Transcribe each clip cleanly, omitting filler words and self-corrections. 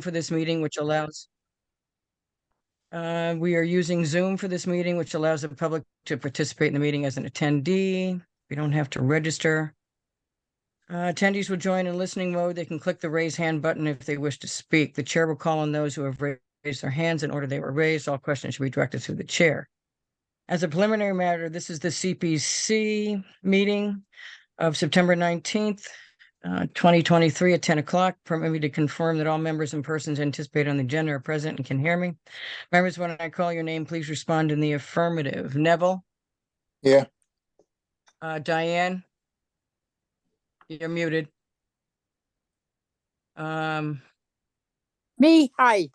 for this meeting, which allows we are using Zoom for this meeting, which allows the public to participate in the meeting as an attendee. We don't have to register. Attendees will join in listening mode. They can click the raise hand button if they wish to speak. The chair will call on those who have raised their hands in order they were raised. All questions should be directed through the chair. As a preliminary matter, this is the CPC meeting of September 19th, 2023 at 10 o'clock. Permit me to confirm that all members and persons anticipated on the agenda are present and can hear me. Members, when I call your name, please respond in the affirmative. Neville? Yeah. Diane? You're muted. Me, hi.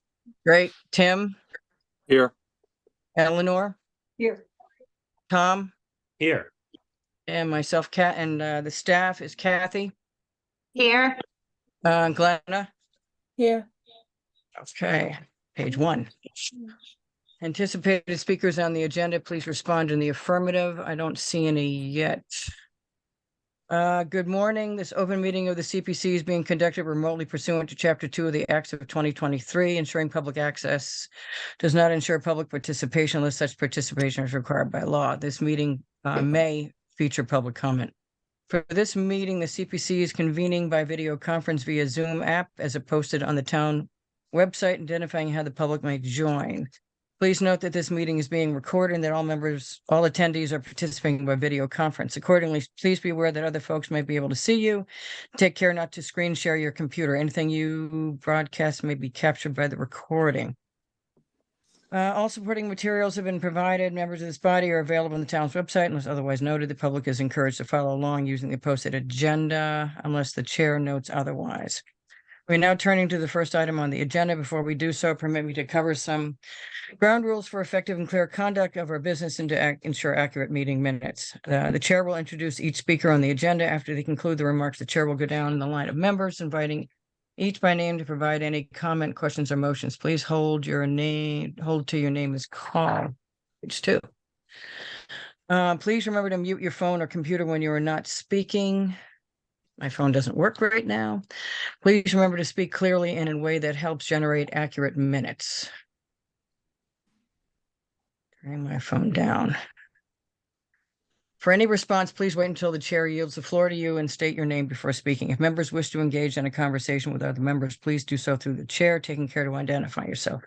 Great. Tim? Here. Eleanor? Here. Tom? Here. And myself, Kat, and the staff is Kathy? Here. Glenna? Here. Okay, page 1. Anticipated speakers on the agenda, please respond in the affirmative. I don't see any yet. Good morning. This open meeting of the CPC is being conducted remotely pursuant to Chapter 2 of the Acts of 2023. Ensuring public access does not ensure public participation unless such participation is required by law. This meeting may feature public comment. For this meeting, the CPC is convening by video conference via Zoom app as posted on the town website, identifying how the public may join. Please note that this meeting is being recorded and that all attendees are participating by video conference. Accordingly, please be aware that other folks may be able to see you. Take care not to screen share your computer. Anything you broadcast may be captured by the recording. All supporting materials have been provided. Members of this body are available on the town's website unless otherwise noted. The public is encouraged to follow along using the posted agenda unless the chair notes otherwise. We're now turning to the first item on the agenda. Before we do so, permit me to cover some ground rules for effective and clear conduct of our business and to ensure accurate meeting minutes. The chair will introduce each speaker on the agenda. After they conclude the remarks, the chair will go down the line of members, inviting each by name to provide any comment, questions, or motions. Please hold to your name is called. Page 2. Please remember to mute your phone or computer when you are not speaking. My phone doesn't work right now. Please remember to speak clearly and in a way that helps generate accurate minutes. Turning my phone down. For any response, please wait until the chair yields the floor to you and state your name before speaking. If members wish to engage in a conversation with other members, please do so through the chair, taking care to identify yourself.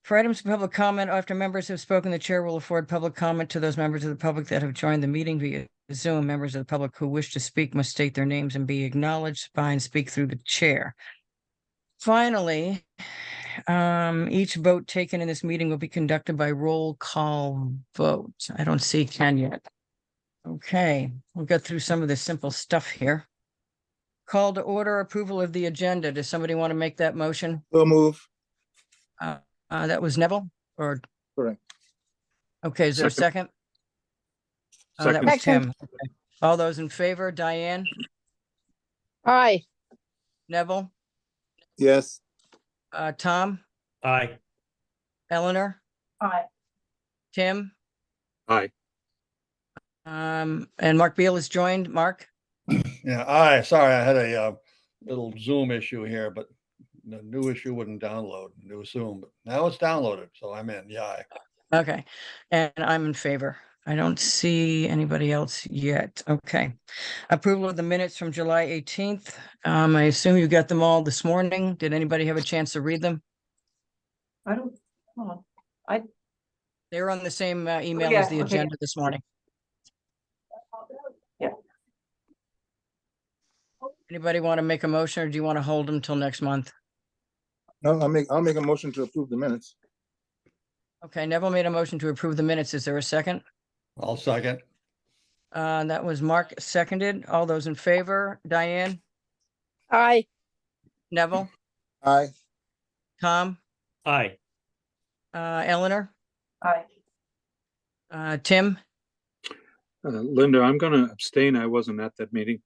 For items of public comment, after members have spoken, the chair will afford public comment to those members of the public that have joined the meeting via Zoom. Members of the public who wish to speak must state their names and be acknowledged by and speak through the chair. Finally, each vote taken in this meeting will be conducted by roll call vote. I don't see Ken yet. Okay, we'll get through some of the simple stuff here. Call to order, approval of the agenda. Does somebody want to make that motion? So move. That was Neville or? Correct. Okay, is there a second? That was Tim. Okay. All those in favor, Diane? Hi. Neville? Yes. Tom? Aye. Eleanor? Hi. Tim? Aye. And Mark Beal has joined. Mark? Yeah, sorry, I had a little Zoom issue here, but the new issue wouldn't download, new Zoom, but now it's downloaded, so I'm in, yeah. Okay, and I'm in favor. I don't see anybody else yet. Okay. Approval of the minutes from July 18th. I assume you got them all this morning. Did anybody have a chance to read them? I don't. Oh, They were on the same email yeah, as the okay. agenda this morning. Yeah. Anybody want to make a motion or do you want to hold them till next month? No, I'll make a motion to approve the minutes. Okay, Neville made a motion to approve the minutes. Is there a second? I'll second. That was Mark seconded. All those in favor, Diane, Hi. Neville, Aye. Tom, Aye. Eleanor, Hi. Tim. Linda, I'm going to abstain. I wasn't at that meeting.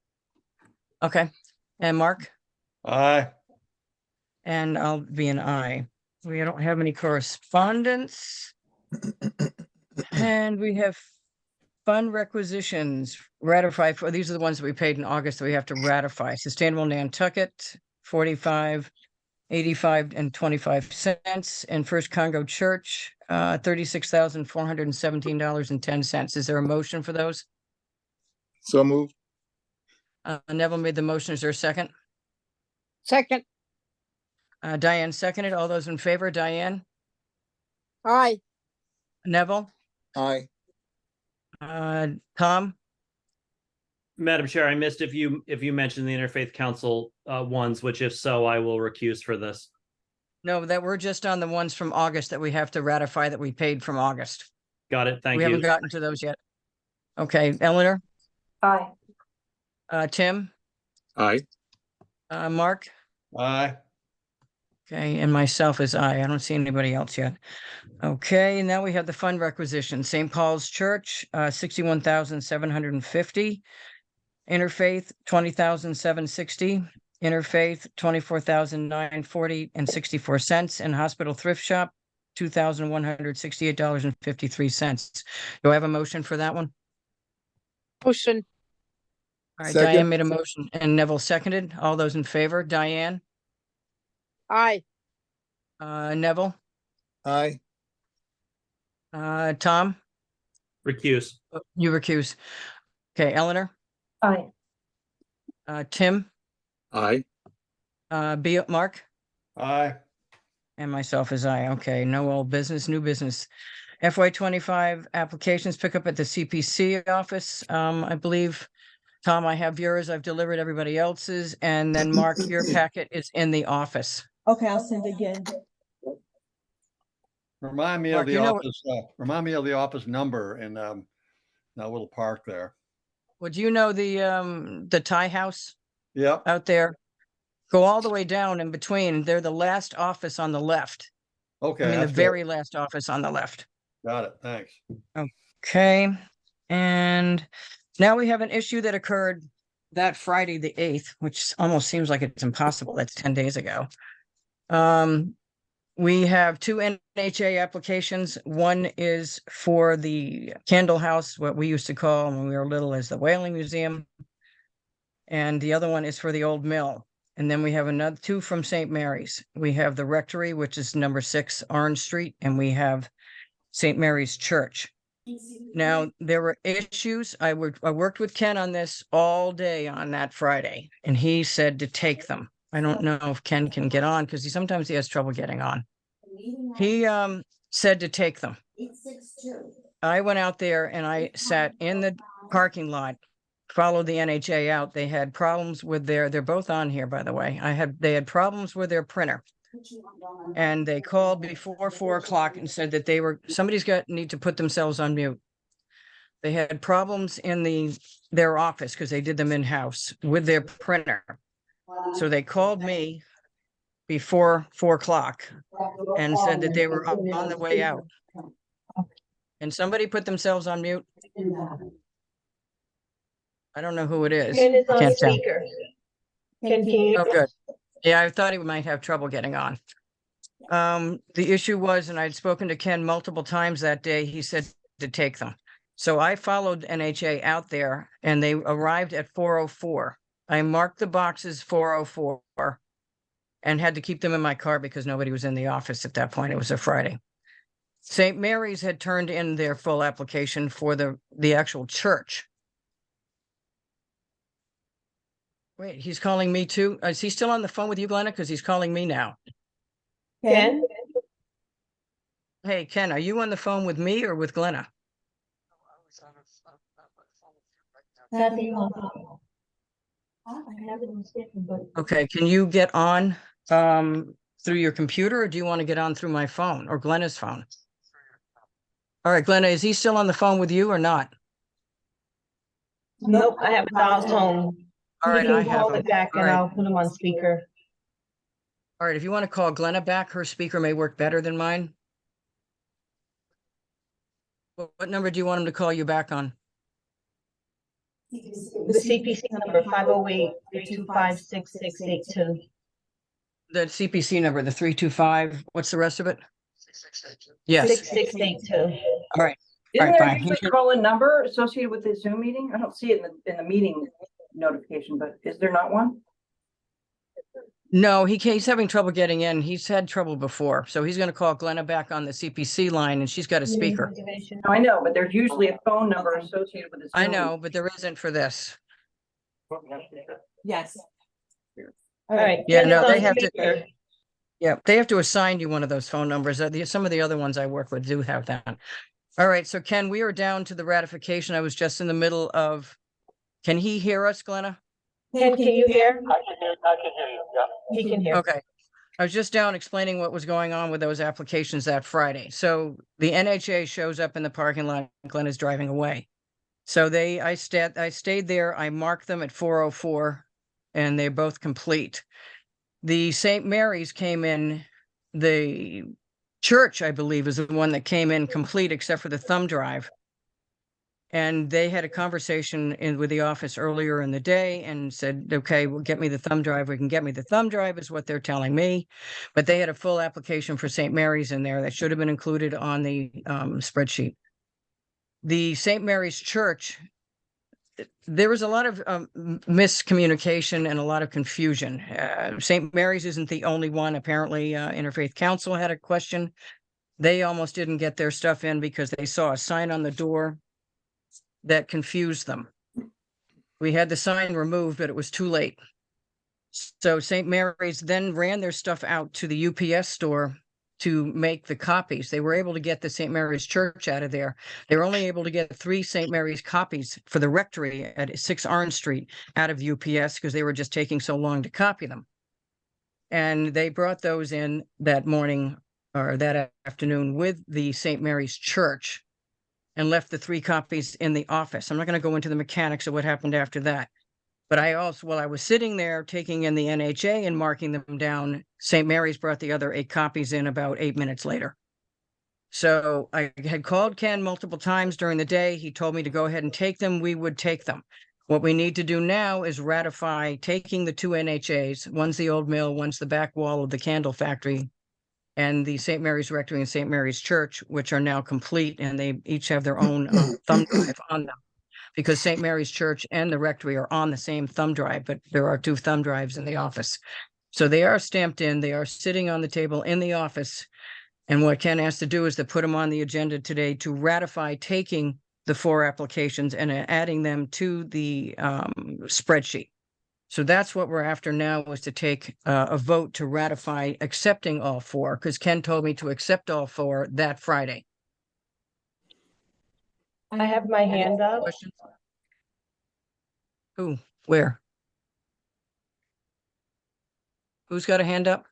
Okay, and Mark, Aye. and I'll be an aye. We don't have any correspondence. And we have fund requisitions ratified for, these are the ones that we paid in August that we have to ratify. Sustainable Nantucket, 45 $85.25, and First Congo Church, $36,417.10. Is there a motion for those? So moved. Neville made the motion. Is there a second? Second. Diane seconded. All those in favor, Diane, Aye. Neville, Aye. Tom, Madam Chair, I missed if you mentioned the Interfaith Council ones, which if so, I will recuse for this. no, that we're just on the ones from August that we have to ratify that we paid from August. Got it. Thank We haven't you. gotten to those yet. Okay, Eleanor, Aye. Tim, Aye. Mark, Aye. okay, and myself is I. I don't see anybody else yet. Okay, now we have the fund requisition. St. Paul's Church, 61,750. Interfaith, 20,760. Interfaith, 24,940.64, and Hospital Thrift Shop, $2,168.53. Do I have a motion for that one? Motion. All right, Second. Diane made a motion and Neville seconded. All those in favor, Diane, Aye. Neville, Aye. Tom, Recuse. you recuse. Okay, Eleanor, Aye. Tim, Aye. Mark, Aye. and myself is I. Okay, no old business, new business. FY25 applications pick up at the CPC office. I believe, Tom, I have yours. I've delivered everybody else's. And then Mark, your packet is in the office. Okay, I'll send again. Remind me of Mark, the you know- office, remind me of the office number in that little park there. Would you know the Thai house Yep. out there? Go all the way down in between. They're the last office on the left. Okay. I mean, the that's good. very last office on the left. Got it. Thanks. Okay, and now we have an issue that occurred that Friday, the 8th, which almost seems like it's impossible. That's 10 days ago. We have two NHA applications. One is for the Candle House, what we used to call when we were little as the Whaling Museum. And the other one is for the Old Mill. And then we have another two from St. Mary's. We have the Rectory, which is number 6 Orange Street, and we have St. Mary's Church. Now, there were issues. I worked with Ken on this all day on that Friday, and he said to take them. I don't know if Ken can get on because sometimes he has trouble getting on. He said to take them. I went out there and I sat in the parking lot, followed the NHA out. They had problems with they're both on here, by the way. They had problems with their printer. And they called before 4 o'clock and said that need to put themselves on mute. They had problems in their office because they did them in-house with their printer. So they called me before 4 o'clock and said that they were on the way out. And somebody put themselves on mute. I don't know who it is. Ken is on Can't tell. speaker. Ken, can you? Oh, good. Yeah, I thought he might have trouble getting on. The issue was, and I'd spoken to Ken multiple times that day, he said to take them. So I followed NHA out there and they arrived at 4:04. I marked the boxes 4:04 and had to keep them in my car because nobody was in the office at that point. It was a Friday. St. Mary's had turned in their full application for the actual church. Wait, he's calling me too? Is he still on the phone with you, Glenna? Because he's calling me now. Ken? Hey, Ken, are you on the phone with me or with Glenna? Nothing on. I have it on speaker, but Okay, can you get on through your computer or do you want to get on through my phone or Glenna's phone? All right, Glenna, is he still on the phone with you or not? nope, I have a dial tone. All right, You I can have call him. it back All and right. I'll put him on speaker. All right, if you want to call Glenna back, her speaker may work better than mine. What number do you want him to call you back on? The CPC number 508-325-6682. The CPC number, the 325, what's the rest of it? Yes, 6682. all right. Isn't Alright, there fine. usually a call-in number associated with the Zoom meeting? I don't see it in the meeting notification, but is there not one? No, he's having trouble getting in. He's had trouble before. So he's going to call Glenna back on the CPC line and she's got a speaker. No, I know, but there's usually a phone number associated with the I Zoom. know, but there isn't for this. Yes. All right. Yeah, get it no, on they have to- speaker. Yeah, they have to assign you one of those phone numbers. Some of the other ones I work with do have that. All right, so Ken, we are down to the ratification. I was just in the middle of, can he hear us, Glenna? Ken, can you hear? I can hear you, yeah. He can hear. Okay. I was just down explaining what was going on with those applications that Friday. So the NHA shows up in the parking lot, Glenna's driving away. So I stayed there, I marked them at 4:04 and they're both complete. The St. Mary's came in, the church, I believe, is the one that came in complete except for the thumb drive. And they had a conversation with the office earlier in the day and said, okay, well, get me the thumb drive. We can get me the thumb drive is what they're telling me. But they had a full application for St. Mary's in there that should have been included on the spreadsheet. The St. Mary's Church, there was a lot of miscommunication and a lot of confusion. St. Mary's isn't the only one. Apparently, Interfaith Council had a question. They almost didn't get their stuff in because they saw a sign on the door that confused them. We had the sign removed, but it was too late. So St. Mary's then ran their stuff out to the UPS store to make the copies. They were able to get the St. Mary's Church out of there. They were only able to get 3 St. Mary's copies for the rectory at 6 Orange Street out of UPS because they were just taking so long to copy them. And they brought those in that morning or that afternoon with the St. Mary's Church and left the 3 copies in the office. I'm not going to go into the mechanics of what happened after that. But I also, while I was sitting there taking in the NHA and marking them down, St. Mary's brought the other 8 copies in about 8 minutes later. So I had called Ken multiple times during the day. He told me to go ahead and take them. We would take them. What we need to do now is ratify taking the 2 NHAs. One's the old mill, one's the back wall of the candle factory, and the St. Mary's Rectory and St. Mary's Church, which are now complete, and they each have their own thumb drive on them. Because St. Mary's Church and the Rectory are on the same thumb drive, but there are 2 thumb drives in the office. So they are stamped in, they are sitting on the table in the office. And what Ken has to do is to put them on the agenda today to ratify taking the 4 applications and adding them to the spreadsheet. So that's what we're after now, is to take a vote to ratify accepting all 4, because Ken told me to accept all 4 that Friday. I have my hand up. Questions? Who? Where? Who's got a hand up?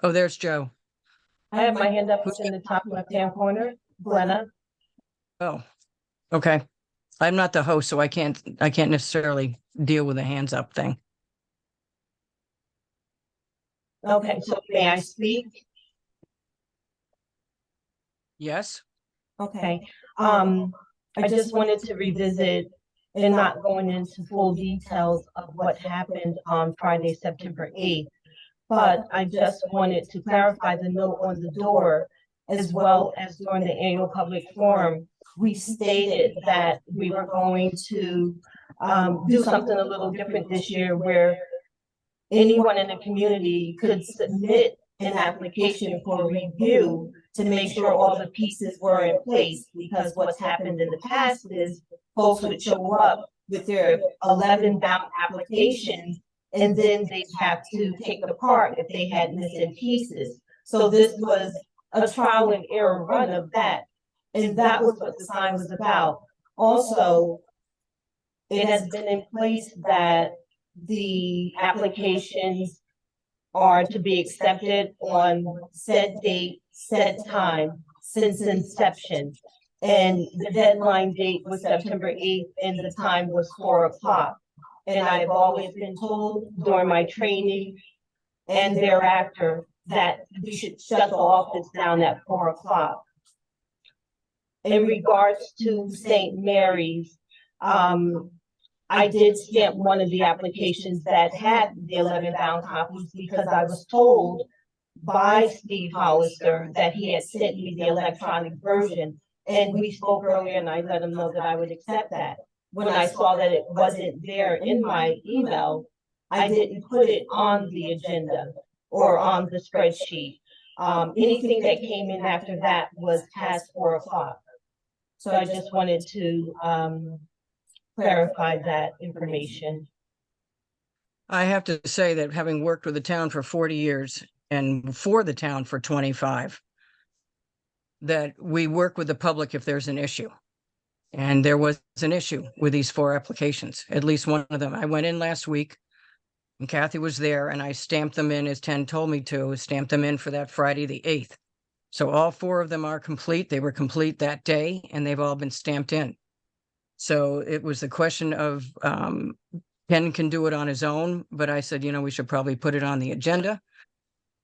Oh, there's Joe. I have my hand up. It's in the top left-hand corner. Glenna. Oh, okay. I'm not the host, so I can't necessarily deal with the hands up thing. Okay, so may I speak? Yes? Okay. I just wanted to revisit and not going into full details of what happened on Friday, September 8th. But I just wanted to clarify the note on the door, as well as during the annual public forum, we stated that we were going to do something a little different this year, where anyone in the community could submit an application for review to make sure all the pieces were in place, because what's happened in the past is folks would show up with their 11 bound applications, and then they'd have to take apart if they had missing pieces. So this was a trial and error run of that. And that was what the sign was about. Also, it has been in place that the applications are to be accepted on said date, said time, since inception. And the deadline date was September 8th and the time was 4 o'clock. And I've always been told during my training and thereafter that we should shut the office down at 4 o'clock. In regards to St. Mary's, I did stamp one of the applications that had the 11 bound copies, because I was told by Steve Hollister that he had sent me the electronic version. And we spoke earlier and I let him know that I would accept that. When I saw that it wasn't there in my email, I didn't put it on the agenda. or on the spreadsheet. Anything that came in after that was past 4 o'clock. So I just wanted to clarify that information. I have to say that having worked with the town for 40 years and for the town for 25, that we work with the public if there's an issue. And there was an issue with these 4 applications, at least one of them. I went in last week and Kathy was there and I stamped them in as 10 told me to, stamped them in for that Friday, the 8th. So all 4 of them are complete. They were complete that day and they've all been stamped in. So it was the question of, Ken can do it on his own, but I said, we should probably put it on the agenda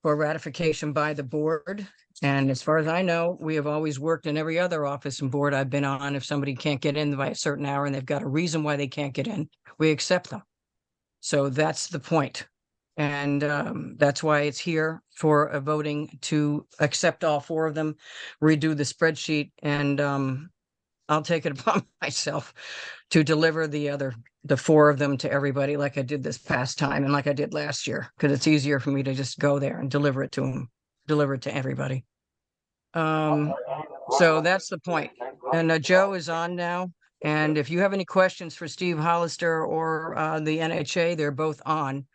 for ratification by the board. And as far as I know, we have always worked in every other office and board I've been on. If somebody can't get in by a certain hour and they've got a reason why they can't get in, we accept them. So that's the point. And that's why it's here for a voting to accept all 4 of them, redo the spreadsheet, and I'll take it upon myself to deliver the 4 of them to everybody like I did this past time and like I did last year, because it's easier for me to just go there and deliver it to them, deliver it to everybody. So that's the point. And Joe is on now. And if you have any questions for Steve Hollister or the NHA, they're both on.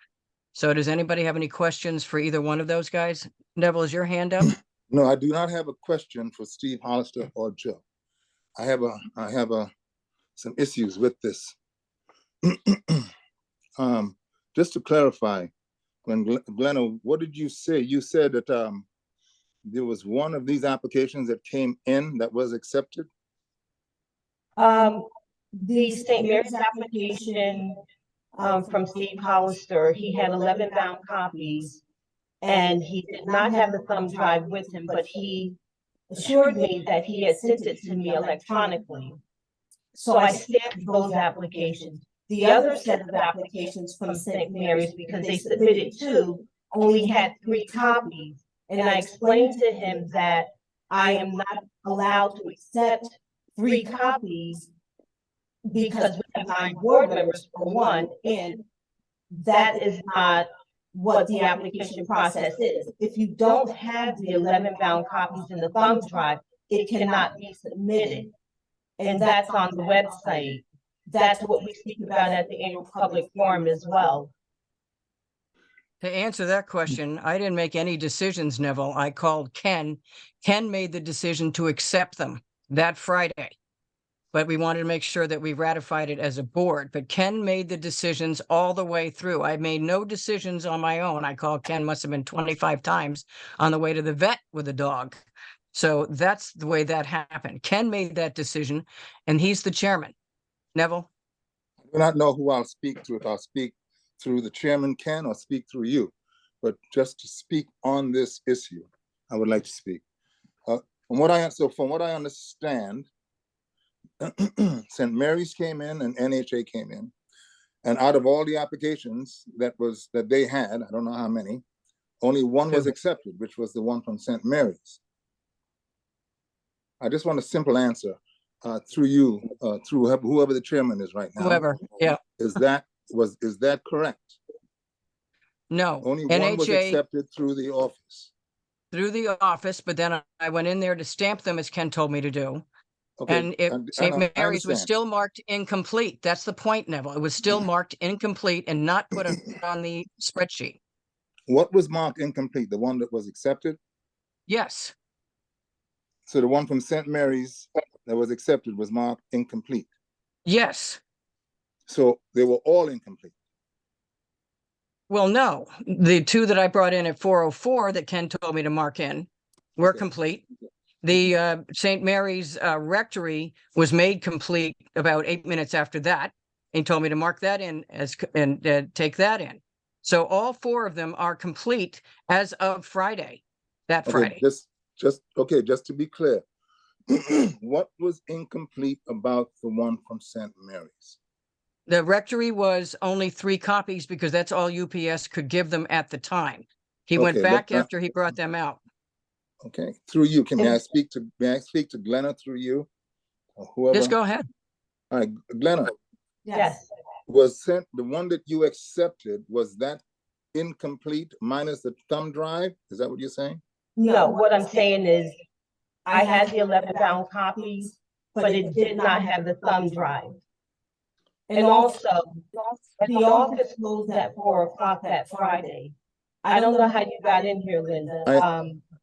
So does anybody have any questions for either one of those guys? Neville, is your hand up? No, I do not have a question for Steve Hollister or Joe. I have some issues with this. Just to clarify, when Glenna, what did you say? You said that there was one of these applications that came in that was accepted? The St. Mary's application from Steve Hollister, he had 11 bound copies and he did not have the thumb drive with him, but he assured me that he had sent it to me electronically. So I stamped those applications. The other set of applications from St. Mary's, because they submitted 2, only had 3 copies. And I explained to him that I am not allowed to accept 3 copies because we have 9 board members for one, and that is not what the application process is. If you don't have the 11 bound copies in the thumb drive, it cannot be submitted. And that's on the website. That's what we speak about at the annual public forum as well. To answer that question, I didn't make any decisions, Neville. I called Ken. Ken made the decision to accept them that Friday. But we wanted to make sure that we ratified it as a board. But Ken made the decisions all the way through. I made no decisions on my own. I called Ken, must have been 25 times on the way to the vet with a dog. So that's the way that happened. Ken made that decision and he's the chairman. Neville? I do not know who I'll speak to, if I'll speak through the chairman, Ken, or speak through you. But just to speak on this issue, I would like to speak. From what I understand, St. Mary's came in and NHA came in. And out of all the applications that they had, I don't know how many, only one was accepted, which was the one from St. Mary's. I just want a simple answer through you, through whoever the chairman is right now. Whoever, yeah. Is that correct? No. Only one was NHA accepted through the office. through the office, but then I went in there to stamp them as Ken told me to do. Okay, And St. I Mary's was understand. still marked incomplete. That's the point, Neville. It was still marked incomplete and not put on the spreadsheet. What was marked incomplete? The one that was accepted? Yes, So the one from St. Mary's that was accepted was marked incomplete. yes. So they were all incomplete. Well, no, the 2 that I brought in at 4:04 that Ken told me to mark in were Okay. complete. The St. Mary's rectory was made complete about 8 minutes after that. And he told me to mark that in and take that in. So all 4 of them are complete as of Friday, that Okay, Friday. just to be clear, what was incomplete about the one from St. Mary's? The rectory was only 3 copies because that's all UPS could give them at the time. He went Okay, back but, after he brought them out. Okay, through you, may I speak to Glenna through you? Or whoever? Just go ahead. All right, Glenna, Yes. was the one that you accepted, was that incomplete minus the thumb drive? Is that what you're saying? No, what I'm saying is I had the 11-bound copies, but it did not have the thumb drive. And also, the office closed at 4 o'clock that Friday. I don't know how you got in here, Linda.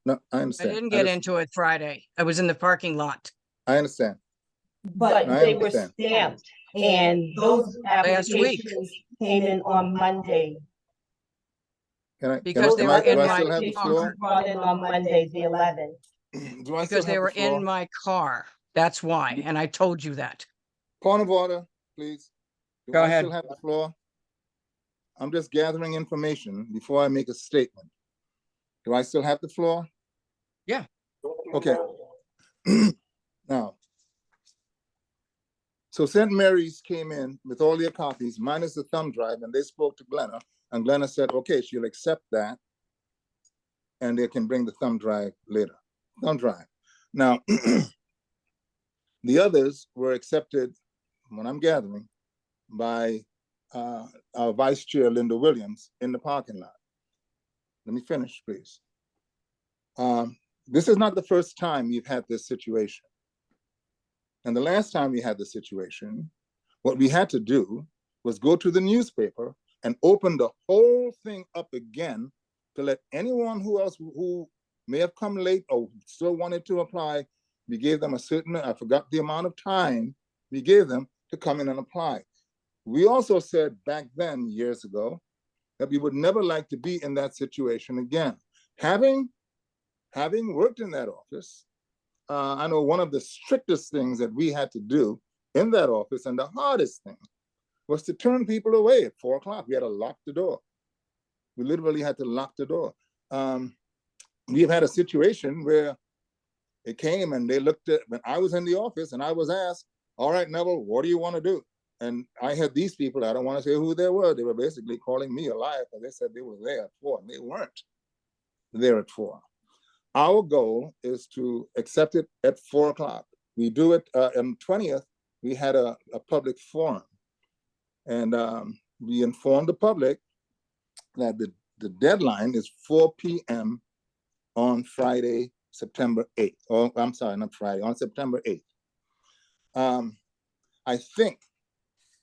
No, I I understand. didn't get into it Friday. I was in the parking lot. I understand. But I they were understand. stamped, and those Last week. applications came in on Monday. Because they were in do I my still have the car. floor? Brought in on Monday, the 11th. Do I still Because they have were the floor? in my car. That's why. And I told you that. Point of order, please. Do Go I ahead. still have the floor? I'm just gathering information before I make a statement. Do I still have the floor? Yeah. Okay. Now, so St. Mary's came in with all their copies minus the thumb drive, and they spoke to Glenna, and Glenna said, okay, she'll accept that, and they can bring the thumb drive later. Thumb drive. Now, the others were accepted, when I'm gathering, by our Vice Chair, Linda Williams, in the parking lot. Let me finish, please. This is not the first time we've had this situation. And the last time we had the situation, what we had to do was go to the newspaper and open the whole thing up again to let anyone who may have come late or still wanted to apply, we gave them a certain, I forgot the amount of time we gave them to come in and apply. We also said back then, years ago, that we would never like to be in that situation again. Having worked in that office, I know one of the strictest things that we had to do in that office, and the hardest thing, was to turn people away at 4 o'clock. We had to lock the door. We literally had to lock the door. We've had a situation where it came and they looked at, when I was in the office and I was asked, all right, Neville, what do you want to do? And I had these people, I don't want to say who they were basically calling me a liar because they said they were there at 4 and they weren't there at 4. Our goal is to accept it at 4 o'clock. We do it on 20th, we had a public forum. And we informed the public that the deadline is 4 p.m. on Friday, September 8th. Oh, I'm sorry, not Friday, on September 8th. I think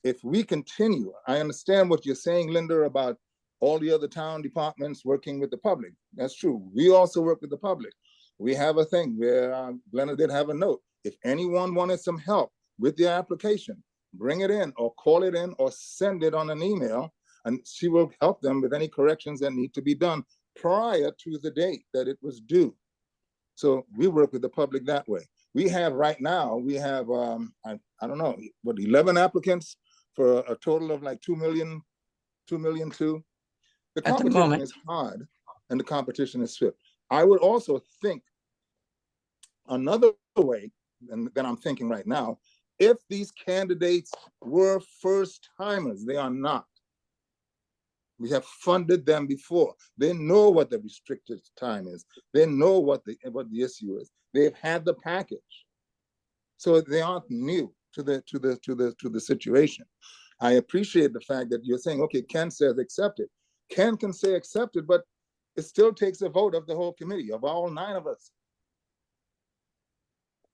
if we continue, I understand what you're saying, Linda, about all the other town departments working with the public. That's true. We also work with the public. We have a thing where Glenna did have a note. If anyone wanted some help with their application, bring it in or call it in or send it on an email, and she will help them with any corrections that need to be done prior to the date that it was due. So we work with the public that way. We have right now, we have, I don't know, what, 11 applicants for a total of like 2 million, 2 million two. The competition is hard and the competition is swift. I would also think another way, and then I'm thinking right now, if these candidates were first timers, they are not. We have funded them before. They know what the restricted time is. They know what the issue is. They've had the package. So they aren't new to the situation. I appreciate the fact that you're saying, okay, Ken says accepted. Ken can say accepted, but it still takes a vote of the whole committee, of all 9 of us.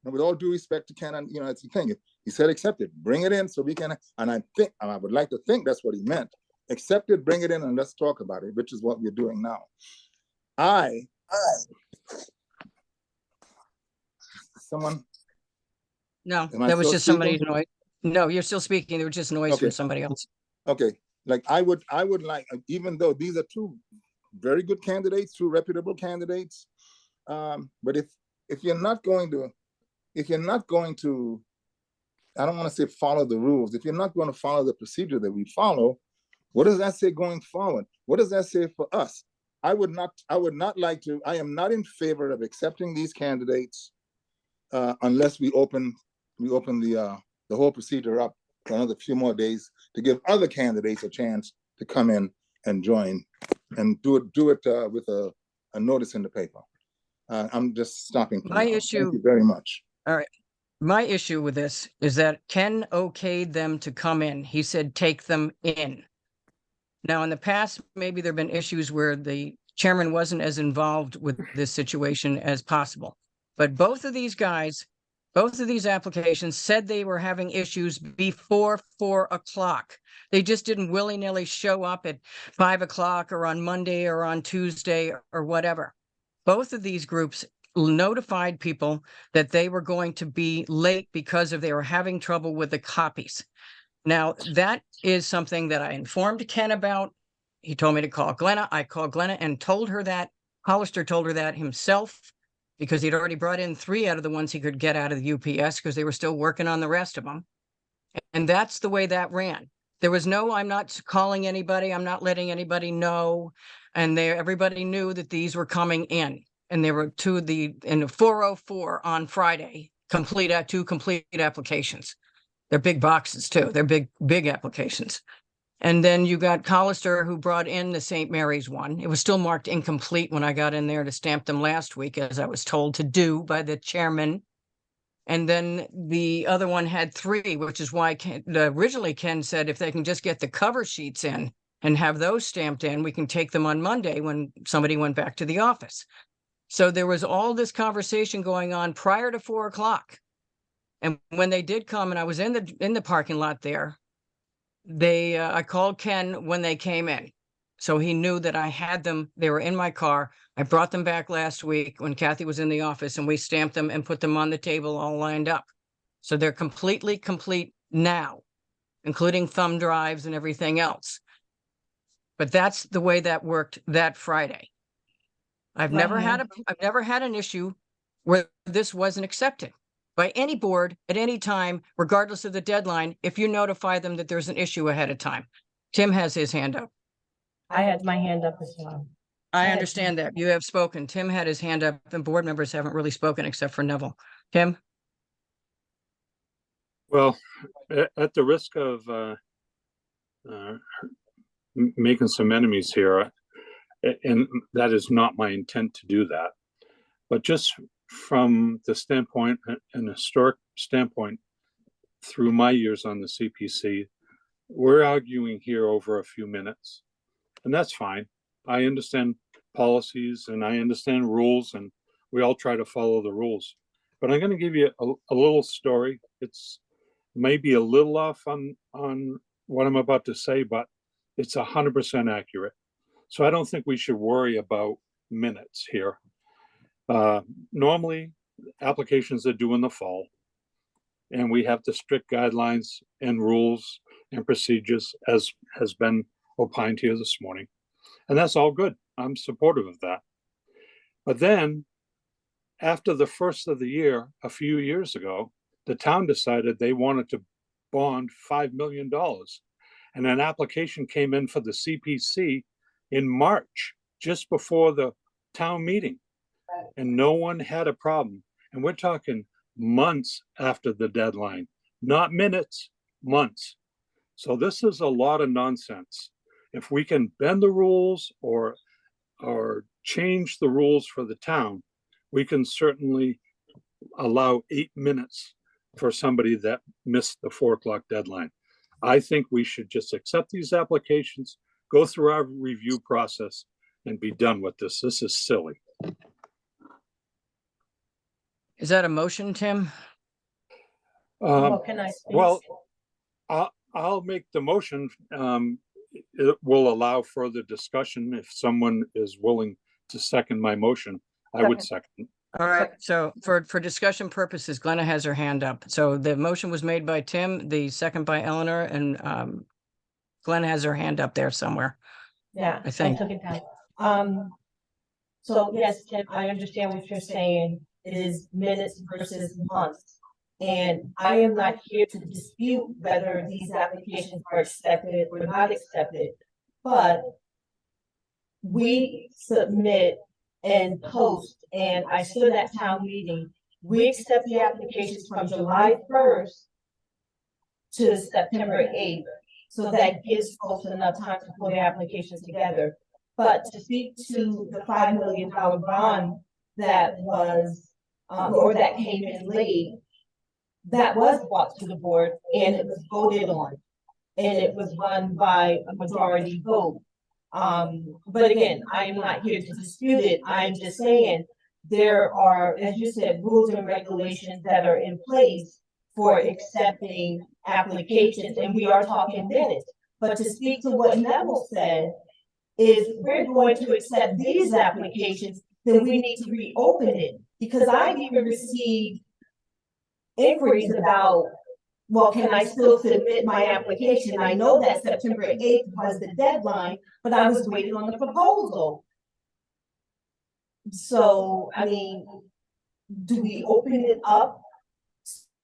And with all due respect to Ken, and it's the thing, he said accepted, bring it in so we can, and I would like to think that's what he meant. Accepted, bring it in and let's talk about it, which is what we're doing now. Someone? No, that was just somebody's noise. No, you're still speaking. There was just noise from somebody else. Okay, like I would like, even though these are 2 very good candidates, 2 reputable candidates, but if you're not going to, I don't want to say follow the rules, if you're not going to follow the procedure that we follow, what does that say going forward? What does that say for us? I would not like to, I am not in favor of accepting these candidates unless we open the whole procedure up for another few more days to give other candidates a chance to come in and join and do it with a notice in the paper. I'm just stopping. My issue. Thank you very much. All right. My issue with this is that Ken okayed them to come in. He said, take them in. Now, in the past, maybe there've been issues where the chairman wasn't as involved with this situation as possible. But both of these guys, both of these applications said they were having issues before 4 o'clock. They just didn't willy-nilly show up at 5 o'clock or on Monday or on Tuesday or whatever. Both of these groups notified people that they were going to be late because they were having trouble with the copies. Now, that is something that I informed Ken about. He told me to call Glenna. I called Glenna and told her that. Hollister told her that himself because he'd already brought in 3 out of the ones he could get out of the UPS because they were still working on the rest of them. And that's the way that ran. There was no, I'm not calling anybody. I'm not letting anybody know. And everybody knew that these were coming in. And there were in 404 on Friday, 2 complete applications. They're big boxes too. They're big applications. And then you got Hollister who brought in the St. Mary's one. It was still marked incomplete when I got in there to stamp them last week, as I was told to do by the chairman. And then the other one had 3, which is why originally Ken said if they can just get the cover sheets in and have those stamped in, we can take them on Monday when somebody went back to the office. So there was all this conversation going on prior to 4 o'clock. And when they did come, and I was in the parking lot there, I called Ken when they came in. So he knew that I had them. They were in my car. I brought them back last week when Kathy was in the office, and we stamped them and put them on the table all lined up. So they're completely complete now, including thumb drives and everything else. But that's the way that worked that Friday. I've never had an issue where this wasn't accepted by any board at any time, regardless of the deadline, if you notify them that there's an issue ahead of time. Tim has his hand up. I had my hand up as well. I understand that. You have spoken. Tim had his hand up, and board members haven't really spoken except for Neville. Tim? Well, at the risk of making some enemies here, and that is not my intent to do that, but just from the standpoint, an historic standpoint, through my years on the CPC, we're arguing here over a few minutes, and that's fine. I understand policies and I understand rules, and we all try to follow the rules. But I'm going to give you a little story. It's maybe a little off on what I'm about to say, but it's 100% accurate. So I don't think we should worry about minutes here. Normally, applications are due in the fall, and we have the strict guidelines and rules and procedures as has been opined here this morning. And that's all good. I'm supportive of that. But then, after the first of the year, a few years ago, the town decided they wanted to bond $5 million. And an application came in for the CPC in March, just before the town meeting. And no one had a problem. And we're talking months after the deadline, not minutes, months. So this is a lot of nonsense. If we can bend the rules or change the rules for the town, we can certainly allow 8 minutes for somebody that missed the 4 o'clock deadline. I think we should just accept these applications, go through our review process, and be done with this. This is silly. Is that a motion, Tim? Can I speak? Well, I'll make the motion. It will allow further discussion. If someone is willing to second my motion, I would second. All right, so for discussion purposes, Glenna has her hand up. So the motion was made by Tim, the second by Eleanor, and Glenna has her hand up there somewhere. Yeah, I think. took it down. So yes, Tim, I understand what you're saying. It is minutes versus months. And I am not here to dispute whether these applications are accepted or not accepted, but we submit and post, and I stood at town meeting, we accept the applications from July 1st to September 8th. So that gives folks enough time to pull their applications together. But to speak to the $5 million bond that was, or that came in late, that was brought to the board and it was voted on. and it was run by a majority vote. But again, I am not here to dispute it. I'm just saying there are, as you said, rules and regulations that are in place for accepting applications, and we are talking minutes. But to speak to what Neville said, is we're going to accept these applications, then we need to reopen it. Because I've even received inquiries about, well, can I still submit my application? I know that September 8th was the deadline, but I was waiting on the proposal. So, I mean, do we open it up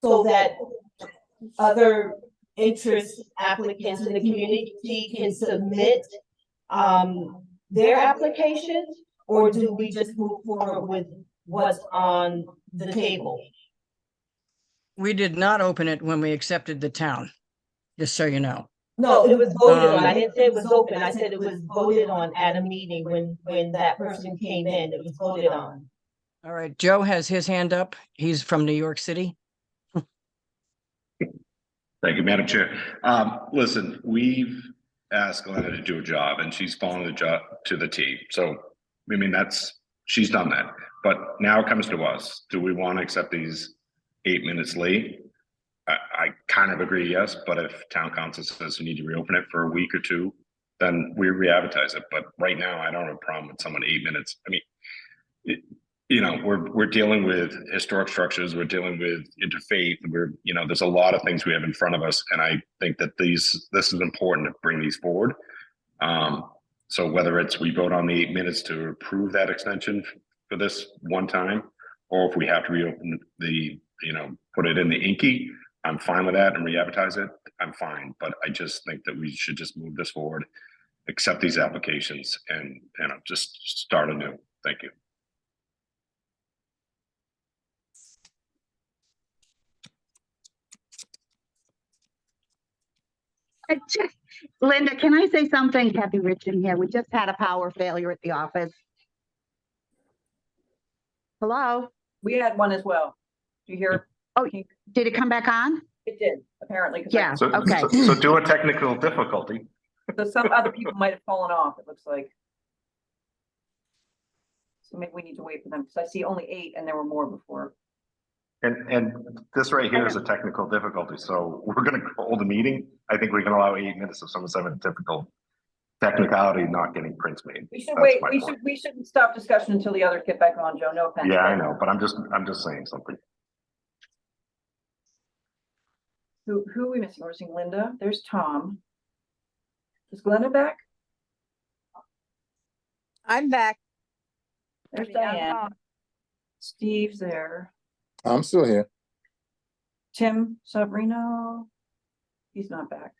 so that other interest applicants in the community can submit their applications? Or do we just move forward with what's on the table? We did not open it when we accepted the town, just so you know. No, it was voted on. I Um, didn't say it was open. I said it was voted on at a meeting when that person came in. It was voted on. All right, Joe has his hand up. He's from New York City. Thank you, Madam Chair. Listen, we've asked Glenna to do a job and she's following the job to the T. So, I mean, she's done that. But now it comes to us. Do we want to accept these 8 minutes late? I kind of agree, yes. But if town council says we need to reopen it for a week or two, then we re-advertise it. But right now, I don't have a problem with someone 8 minutes. I mean, we're dealing with historic structures, we're dealing with interfaith, there's a lot of things we have in front of us, and I think that this is important to bring these forward. So whether it's we vote on the 8 minutes to approve that extension for this one time, or if we have to reopen put it in the Inky, I'm fine with that, and re-advertise it, I'm fine. But I just think that we should just move this forward, accept these applications, and just start anew. Thank you. Linda, can I say something? Kathy Richard here. We just had a power failure at the office. Hello? We had one as well. Do you hear? Oh, did it come back on? It did, apparently. 'Cause Yeah, So, okay. so do a technical difficulty. So some other people might have fallen off, it looks like. So maybe we need to wait for them, because I see only 8 and there were more before. And this right here is a technical difficulty. So we're going to hold a meeting. I think we can allow 8 minutes if someone's having a difficult technicality, not getting prints made. We should That's wait, my point. we shouldn't stop discussion until the others get back on, Joe, no offense. Yeah, I know, but I'm just saying something. Who are we missing? We're missing Linda, there's Tom. Is Glenna back? I'm back. There's Diane. Steve's there. I'm still here. Tim Sabrino, he's not back.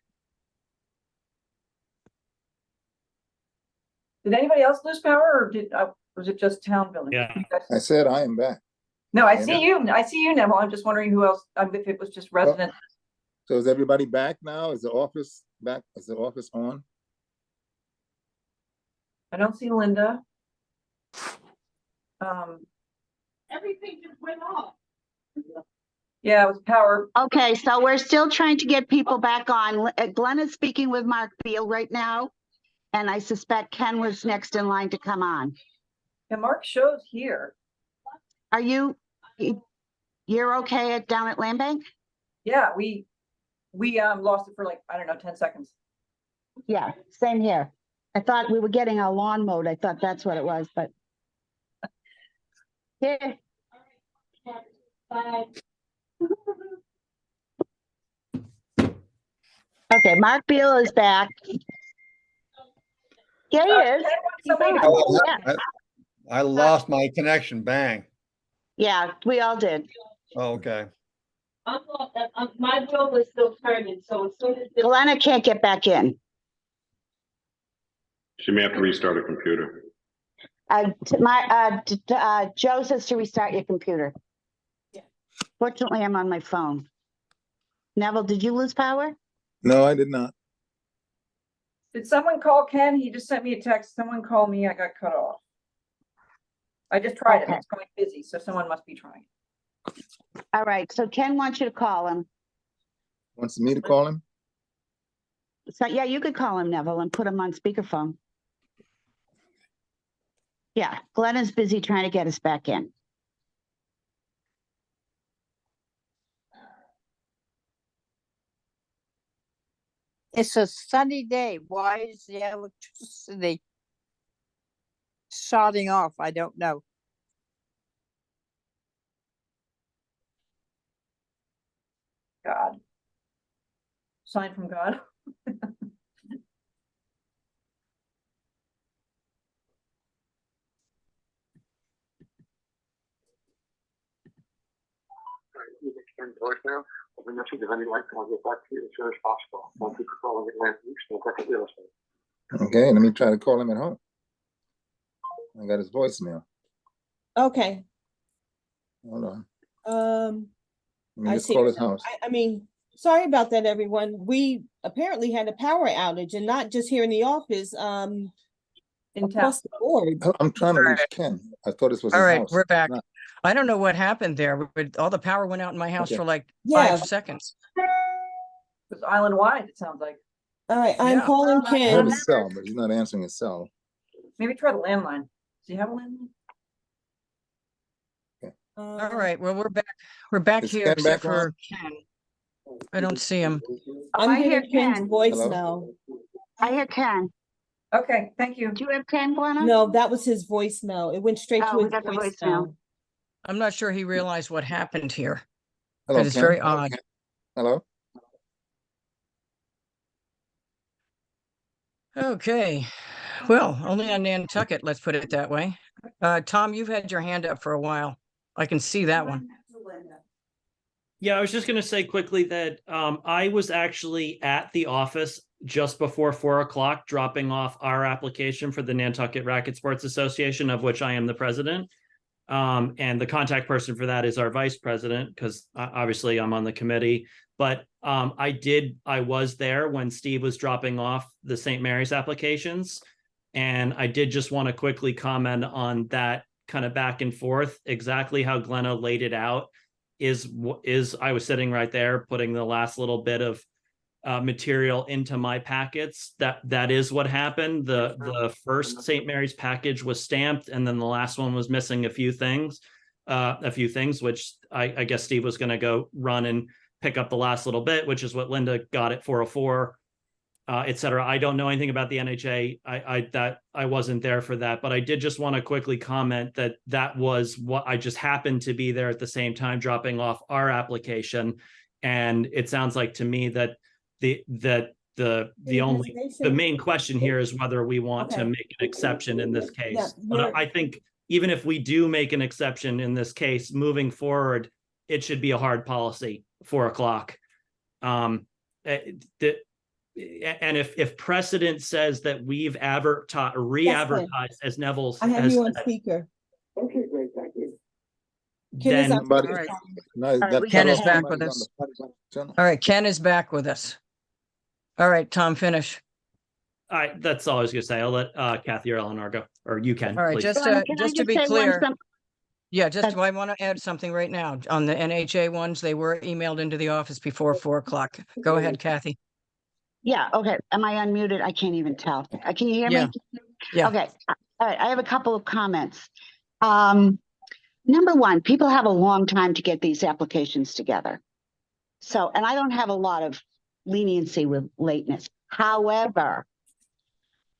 Did anybody else lose power, or was it just town building? Yeah. You guys- I said I am back. No, I see you, Neville. I'm just wondering who else, if it was just resident. So is everybody back now? Is the office back? Is the office on? I don't see Linda. Everything just went off. Yeah, it was power. Okay, so we're still trying to get people back on. Glenn is speaking with Mark Beal right now, and I suspect Ken was next in line to come on. And Mark shows here. Are you're okay down at Land Bank? Yeah, we lost it for like, I don't know, 10 seconds. Yeah, same here. I thought we were getting our lawn mowed. I thought that's what it was, but. Here. Bye. Okay, Mark Beal is back. Yeah, he is. Somebody- Yeah. I lost my connection, bang. Yeah, we all did. Oh, okay. My bill was still turning, so as soon as. Glenna can't get back in. She may have to restart her computer. Joe says to restart your computer. Yeah. Fortunately, I'm on my phone. Neville, did you lose power? No, I did not. Did someone call Ken? He just sent me a text. Someone called me. I got cut off. I just tried it. Okay. It's going busy, so someone must be trying. All right, so Ken wants you to call him. Wants me to call him? So, yeah, you could call him Neville and put him on speakerphone. Yeah, Glenn is busy trying to get us back in. It's a sunny day. Why is the electricity shutting off? I don't know. God. Sign from God. You can turn voicemail. If we message of any like, I'll get back to you as soon as possible. Thank you for calling Atlantic Eastern Texas Real Estate. Okay, let me try to call him at home. I got his voicemail. Okay, Hold on. Let me I just see. call his house. I mean, sorry about that, everyone. We apparently had a power outage and not just here in the office, In town. across the board. I'm trying to reach Alright. Ken. I thought this was All his right, house. we're back. Not- I don't know what happened there, but all the power went out in my house Okay. for like Yeah. 5 seconds. It's island wide, it sounds like. All right, I'm Yeah. calling I heard Ken. his cell, but he's not answering his cell. Maybe try the landline. Does he have a landline? All right, well, we're back Is here Ken except back on? for Ken. I don't see him. I'm I hear getting Ken's Ken. voicemail. I hear Ken. Okay, thank you. Do you have Ken, Glenna? No, that was his voicemail. It went straight Oh, to we his got the voicemail. voicemail. I'm not sure he realized what happened here. Hello, But it's Ken. very odd. Hello? Okay, well, only on Nantucket, let's put it that way. Tom, you've had your hand up for a while. I can see that one. Yeah, I was just going to say quickly that I was actually at the office just before 4 o'clock, dropping off our application for the Nantucket Racket Sports Association, of which I am the president. And the contact person for that is our vice president, because obviously I'm on the committee. But I was there when Steve was dropping off the St. Mary's applications. And I did just want to quickly comment on that kind of back and forth, exactly how Glenna laid it out. Is I was sitting right there putting the last little bit of material into my packets. That is what happened. The first St. Mary's package was stamped, and then the last one was missing a few things, which I guess Steve was going to go run and pick up the last little bit, which is what Linda got at 404, et cetera. I don't know anything about the NHA. I wasn't there for that, but I did just want to quickly comment that was what I just happened to be there at the same time, dropping off our application. And it sounds like to me that the main question here is whether we want to Okay. make an exception in this case. Yeah, But I think even if we do make an exception in this case, moving forward, it should be a hard policy, 4 o'clock. And if precedent says that we've re-advertised as Neville's, I have you on speaker. Okay, great, thank you. Ken is then on Somebody- All right. No, right, that we Ken fellow- is back somebody's with on us. the channel. All right, Ken is back with us. All right, Tom, finish. all right, that's all I was gonna say. I'll let Kathy or Eleanor go, or you can. All right, please. just Glenna, can I to be say one clear, some- yeah, I want to add something right now. On the NHA ones, they were emailed into the office before 4 o'clock. Go ahead, Kathy. Yeah, okay. Am I unmuted? I can't even tell. Can you hear Yeah. me? Yeah. Okay. All right. I have a couple of comments. Number one, people have a long time to get these applications together. So, and I don't have a lot of leniency with lateness. However,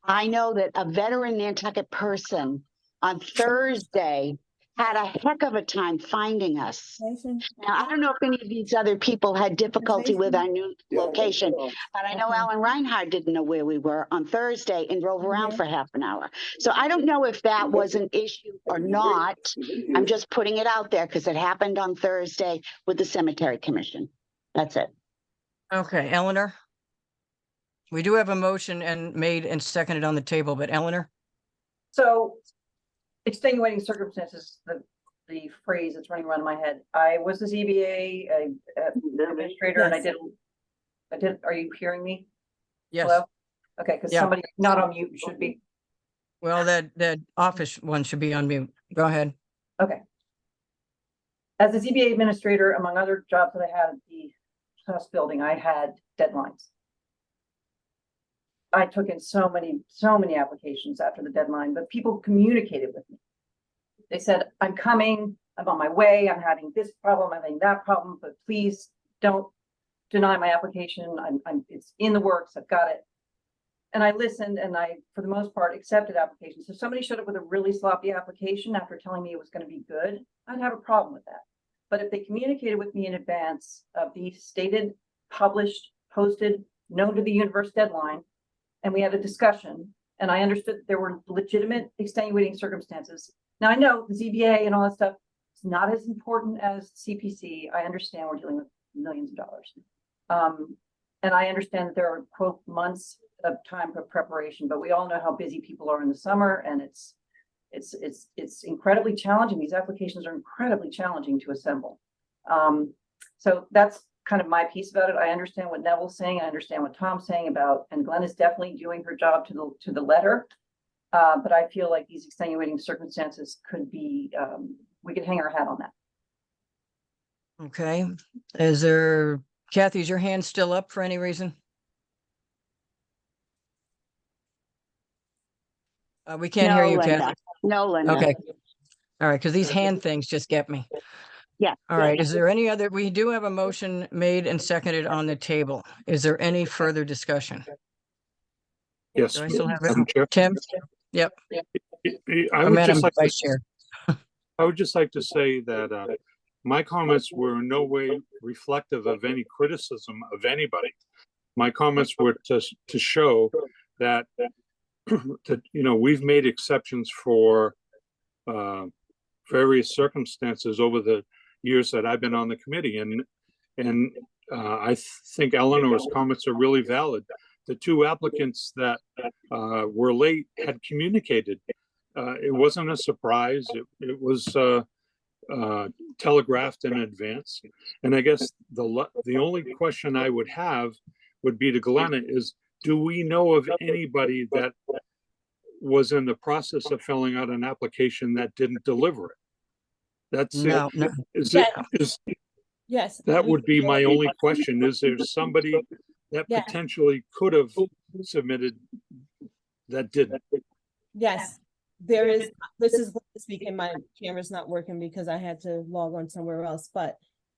I know that a veteran Nantucket person on Thursday had a heck of a time finding us. Now, I don't know if any of these other people had difficulty with our new location, but I know Alan Reinhardt didn't know where we were on Thursday and drove around for half an hour. So I don't know if that was an issue or not. I'm just putting it out there because it happened on Thursday with the Cemetery Commission. That's it. Okay, Eleanor? We do have a motion and made and seconded on the table, but Eleanor? So extenuating circumstances, the phrase that's running around in my head. I was the ZBA administrator and I did, are you hearing me? Yes. Hello? Okay, because Yeah. somebody not on mute should be. Well, that office one should be on mute. Go ahead. Okay. As a ZBA administrator, among other jobs that I had at the House building, I had deadlines. I took in so many applications after the deadline, but people communicated with me. They said, I'm coming, I'm on my way, I'm having this problem, I'm having that problem, but please don't deny my application. It's in the works, I've got it. And I listened and I, for the most part, accepted applications. So if somebody showed up with a really sloppy application after telling me it was going to be good, I'd have a problem with that. But if they communicated with me in advance of the stated, published, posted, known to the universe deadline, and we had a discussion, and I understood that there were legitimate extenuating circumstances. Now I know the ZBA and all that stuff is not as important as CPC. I understand we're dealing with millions of dollars. And I understand that there are, quote, months of time for preparation, but we all know how busy people are in the summer, and it's incredibly challenging. These applications are incredibly challenging to assemble. So that's kind of my piece about it. I understand what Neville's saying. I understand what Tom's saying about, and Glenn is definitely doing her job to the letter. But I feel like these extenuating circumstances could be, we could hang our hat on that. Okay, Kathy, is your hand still up for any reason? We can't hear No, you, Linda. Kathy. No, Linda. Okay. All right, because these hand things just get me. Yeah. All right, is there any other, we do have a motion made and seconded on the table. Is there any further discussion? Yes, Do I still have Madam it? Chair. Tim? Yep. I would Madam just like Vice to, Chair. I would just like to say that my comments were in no way reflective of any criticism of anybody. My comments were to show that we've made exceptions for various circumstances over the years that I've been on the committee, and I think Eleanor's comments are really valid. The two applicants that were late had communicated. It wasn't a surprise. It was telegraphed in advance. And I guess the only question I would have would be to Glenna is, do we know of anybody that was in the process of filling out an application that didn't deliver it? That's No, it. no. Yes. That would be my only question. Is there somebody that Yeah. potentially could have submitted that didn't? Yes, there is, this is speaking, my camera's not working because I had to log on somewhere else, but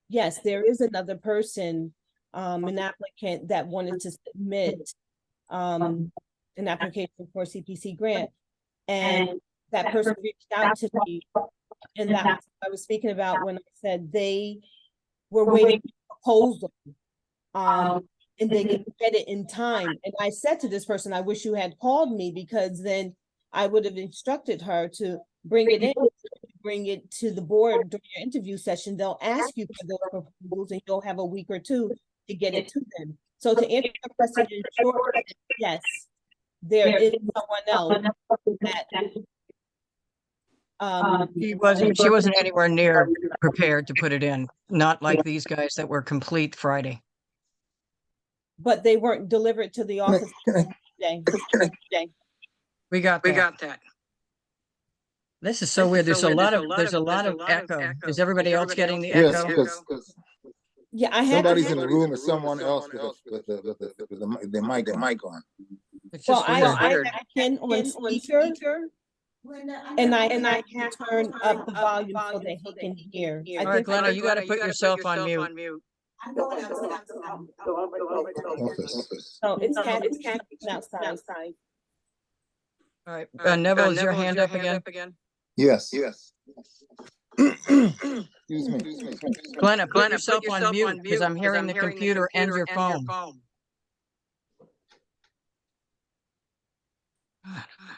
yes, there is another person, an applicant that wanted to submit an application for a CPC grant. And that person reached out to me, and that's what I was speaking about when I said they were waiting for a proposal. And they could get it in time. And I said to this person, I wish you had called me, because then I would have instructed her to bring it in, bring it to the board during your interview session. They'll ask you for those proposals, and you'll have a week or two to get it to them. So to answer your question in short, yes, there is someone else that She wasn't anywhere near prepared to put it in, not like these guys that were complete Friday. but they weren't delivered to the office today. We got that. This is so weird. There's a lot of echo. Is everybody else getting the Yes, echo? because Yeah, I had. somebody's in the room with someone else with the mic on. It's Well, just I weird. have Ken on speaker, and I can turn up the volume so that he can hear. All right, Glenna, you gotta put yourself on mute. Office. So it's outside. All right, Neville, is your hand up again? Yes. Excuse me. Glenna, put yourself on mute, because I'm hearing the computer and your phone.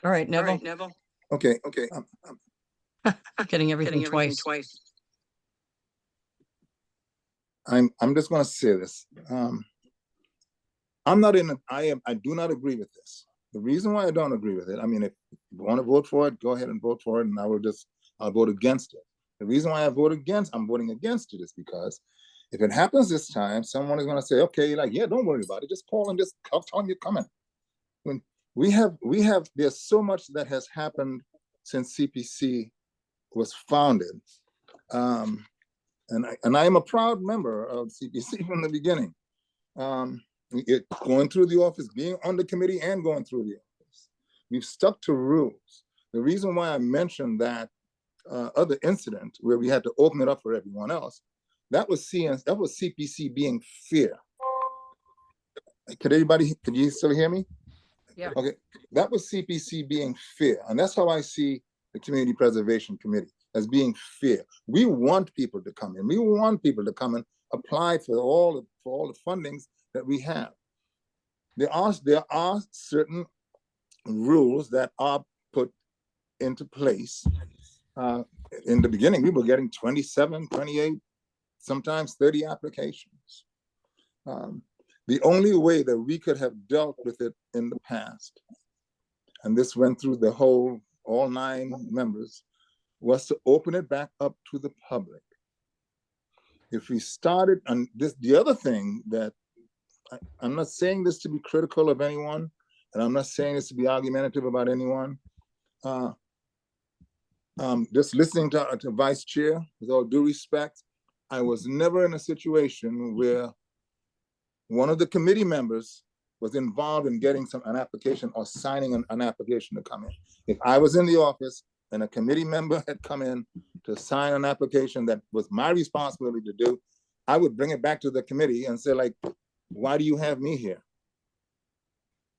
All right, Neville, Okay. I'm getting everything twice. I'm just gonna say this. I do not agree with this. The reason why I don't agree with it, I mean, if you want to vote for it, go ahead and vote for it, and I'll vote against it. The reason why I'm voting against it is because if it happens this time, someone is gonna say, okay, like, yeah, don't worry about it, just call and just tell them you're coming. When there's so much that has happened since CPC was founded. And I am a proud member of CPC from the beginning. It going through the office, being on the committee and going through the office. We've stuck to rules. The reason why I mentioned that other incident where we had to open it up for everyone else, that was CPC being fair. Could you still hear me? Yeah. Okay, that was CPC being fair. And that's how I see the Community Preservation Committee, as being fair. We want people to come in. We want people to come and apply for all the fundings that we have. There are certain rules that are put into place. In the beginning, we were getting 27, 28, sometimes 30 applications. The only way that we could have dealt with it in the past, and this went through all 9 members, was to open it back up to the public. If we started, and the other thing that, I'm not saying this to be critical of anyone, and I'm not saying this to be argumentative about anyone. Just listening to Vice Chair, with all due respect, I was never in a situation where one of the committee members was involved in getting an application or signing an application to come in. If I was in the office and a committee member had come in to sign an application that was my responsibility to do, I would bring it back to the committee and say, like, why do you have me here?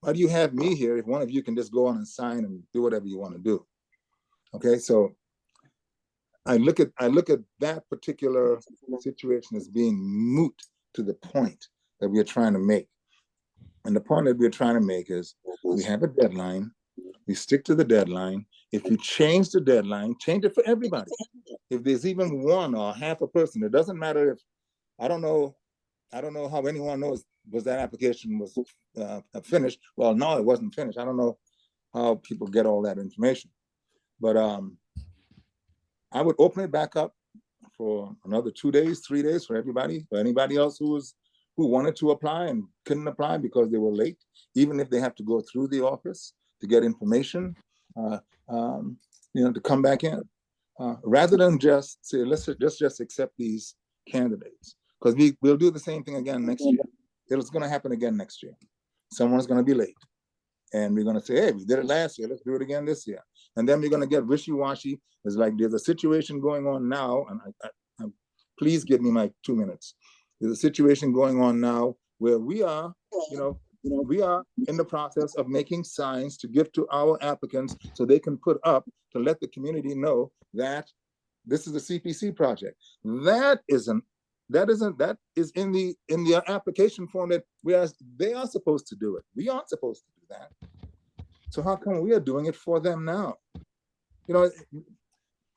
Why do you have me here if one of you can just go on and sign and do whatever you want to do? Okay, so I look at that particular situation as being moot to the point that we're trying to make. And the point that we're trying to make is we have a deadline, we stick to the deadline. If you change the deadline, change it for everybody. If there's even one or half a person, it doesn't matter if, I don't know how anyone knows was that application was finished. Well, no, it wasn't finished. I don't know how people get all that information. But I would open it back up for another 2 days, 3 days for everybody, for anybody else who wanted to apply and couldn't apply because they were late, even if they have to go through the office to get information, to come back in, rather than just say, let's just accept these candidates, because we'll do the same thing again next year. It's going to happen again next year. Someone's going to be late, and we're going to say, hey, we did it last year, let's do it again this year. And then we're going to get wishy-washy. It's like there's a situation going on now, and please give me my 2 minutes. There's a situation going on now where we are, we are in the process of making signs to give to our applicants so they can put up to let the community know that this is a CPC project. That is in the application form that they are supposed to do it. We aren't supposed to do that. So how come we are doing it for them now?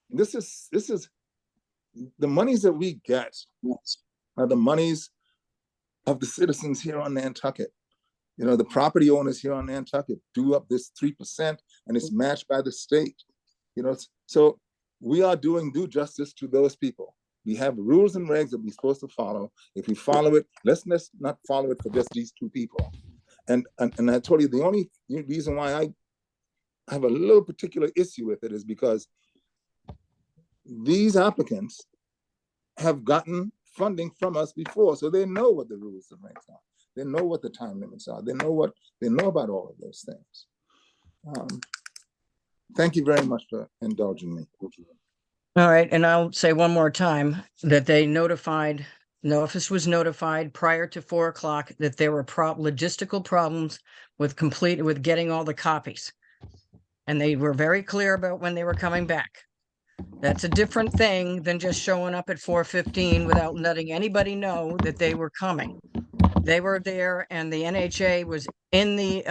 This is the monies that we get are the monies of the citizens here on Nantucket. The property owners here on Nantucket do up this 3%, and it's matched by the state. So we are doing due justice to those people. We have rules and regs that we're supposed to follow. If we follow it, let's not follow it for just these 2 people. And I told you, the only reason why I have a little particular issue with it is because these applicants have gotten funding from us before, so they know what the rules and regs are. They know what the time limits are. They know about all of those things. Thank you very much for indulging me. All right, and I'll say one more time that the office was notified prior to 4 o'clock that there were logistical problems with getting all the copies. And they were very clear about when they were coming back. That's a different thing than just showing up at 4:15 without letting anybody know that they were coming. They were there, and the NHA was in the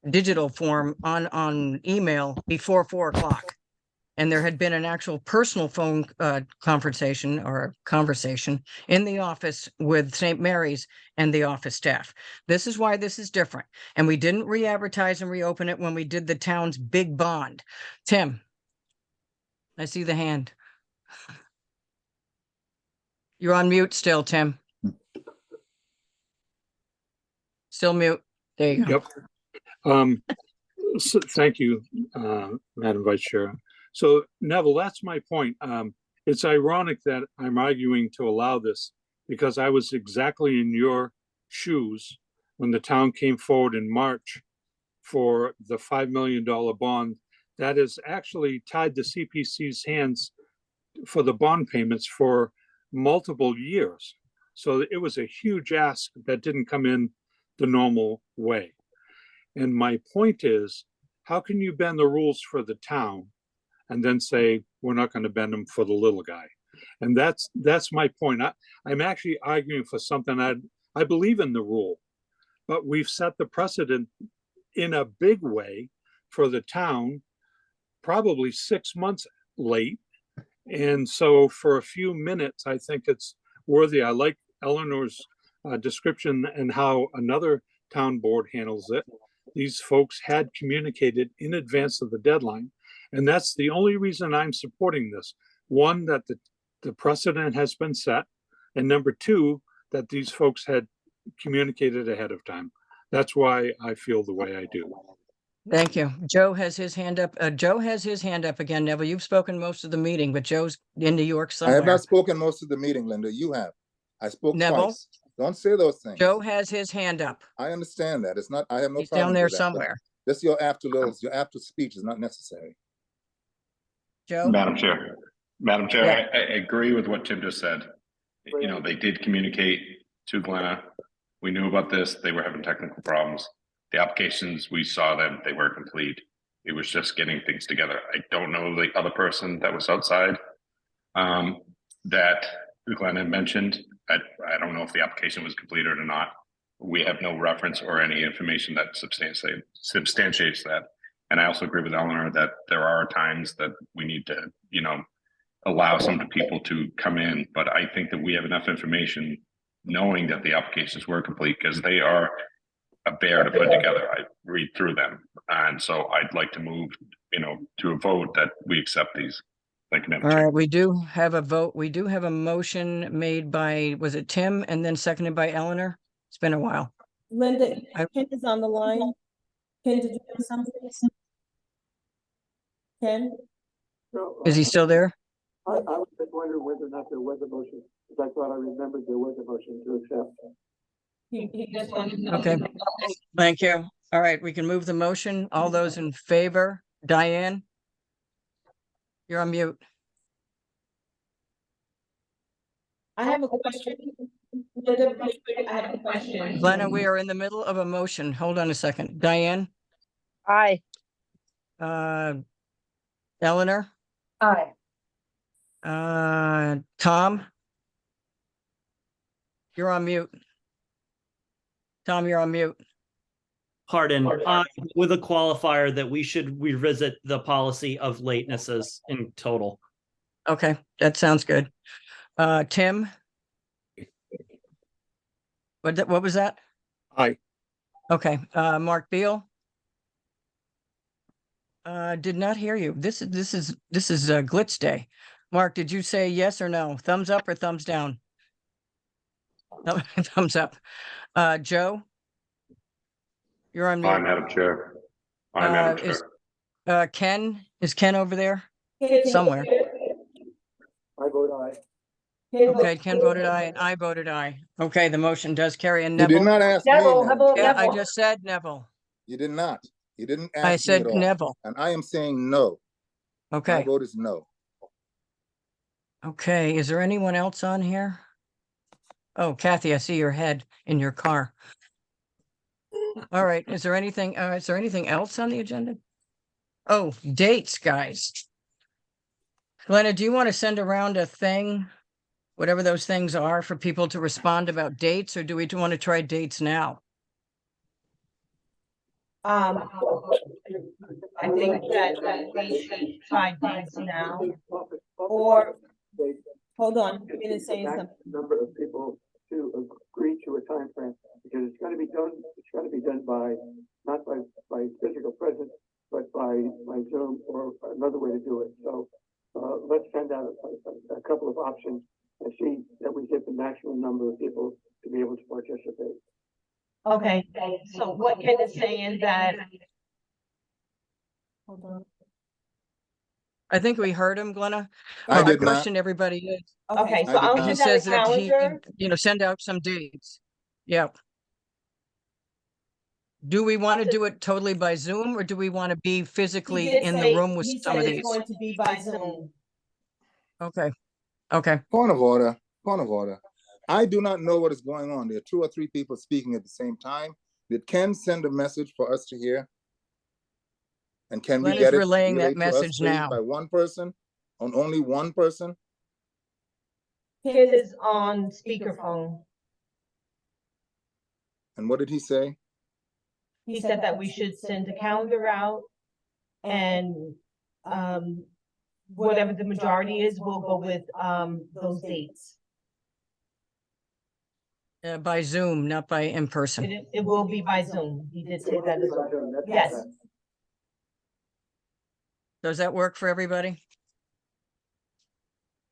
digital form on email before 4 o'clock. And there had been an actual personal phone conversation in the office with St. Mary's and the office staff. This is why this is different. And we didn't re-advertise and reopen it when we did the town's big bond. Tim, I see the hand. You're on mute still, Tim. Still mute. There you go. Yep. So thank you, Madam Vice Chair. So Neville, that's my point. It's ironic that I'm arguing to allow this because I was exactly in your shoes when the town came forward in March for the $5 million bond, that has actually tied the CPC's hands for the bond payments for multiple years. So it was a huge ask that didn't come in the normal way. And my point is, how can you bend the rules for the town and then say, we're not going to bend them for the little guy? And that's my point. I'm actually arguing for something I believe in the rule, but we've set the precedent in a big way for the town, probably 6 months late. And so for a few minutes, I think it's worthy. I like Eleanor's description and how another town board handles it. These folks had communicated in advance of the deadline. And that's the only reason I'm supporting this. One, that the precedent has been set. And number two, that these folks had communicated ahead of time. That's why I feel the way I do. Thank you. Joe has his hand up. Joe has his hand up again. Neville, you've spoken most of the meeting, but Joe's in New York I have somewhere. not spoken most of the meeting, Linda. You have. I spoke Neville? twice. Don't say those things. Joe has his hand up. I understand that. It's not, I have no He's problem down there with that, but somewhere. This your after speech is not necessary. Joe? Madam Chair, Yeah. I agree with what Tim just said. You know, they did communicate to Glenna. We knew about this. They were having technical problems. The applications, we saw them, they were complete. It was just getting things together. I don't know the other person that was outside that Glenna mentioned. I don't know if the application was completed or not. We have no reference or any information that substantiates that. And I also agree with Eleanor that there are times that we need to, you know, allow some people to come in. But I think that we have enough information knowing that the applications were complete, because they are a bear to put together. I read through them. And so I'd like to move, you know, to a vote that we accept these. Thank you, Madam All Chair. right, we do have a vote. We do have a motion made by, was it Tim, and then seconded by Eleanor? It's been a while. Linda, I- Ken is on the line. Ken, did you have something? Ken? Is he still there? I was just wondering whether or not there was a motion, because I thought I remembered there was a motion to accept. He just wanted to know. Okay. Thank you. All right, we can move the motion. All those in favor? Diane? You're on mute. I have a question. Linda, I have a question. Glenna, we are in the middle of a motion. Hold on a second. Diane? Aye. Eleanor? Aye. Tom? You're on mute. Tom, you're on mute. Pardon, with a qualifier that we should revisit the policy of latenesses in total. Okay, that sounds good. Tim? What was that? Aye. Okay, Mark Beal? Did not hear you. This is Glitz Day. Mark, did you say yes or no? Thumbs up or thumbs down? No, thumbs up. Joe? You're on Aye, mute. Madam Chair. Aye, Madam Chair. Ken, is Ken over there? Ken, Somewhere. I vote aye. Okay, Ken voted aye and I voted aye. Okay, the motion does carry. And You did Neville? not ask me. Neville, Madam Neville, Chair. Yeah, I Neville. just said Neville. You did not. You didn't I ask me at said all. Neville. And I am saying no. My Okay, vote is no. okay. Is there anyone else on here? Oh, Kathy, I see your head in your car. All right, is there anything else on the agenda? Oh, dates, guys. Glenna, do you want to send around a thing, whatever those things are, for people to respond about dates, or do we want to try dates now? I think that we should try dates now, or, hold on, you're gonna say something. Number of people to agree to a time frame, because it's gotta be done by, not by physical presence, but by Zoom or another way to do it. So, let's send out a couple of options and see that we get the maximum number of people to be able to participate. Okay, so what Ken is saying that. Hold on. I think we heard him, Glenna. I My did not. question to everybody is, Okay, so I did I'll not. he send out a says that he, calendar. send out some dates. Yeah, Do we want to do it totally by Zoom or do we want to be He physically did in the say- room with he some said of it's these? going to be by Zoom. Okay, okay. Point of order, point of order. I do not know what is going on. There are 2 or 3 people speaking at the same time. Did Ken send a message for us to hear? And can we Glenn is get it relaying that relayed to us, message please, now. by one person, on only one person? Ken is on speakerphone. And what did he say? He said that we should send a calendar out and, whatever the majority is, we'll go with, those dates. By Zoom, not by in person. It will be by Zoom. He did say that as well. Yes. Does that work for everybody?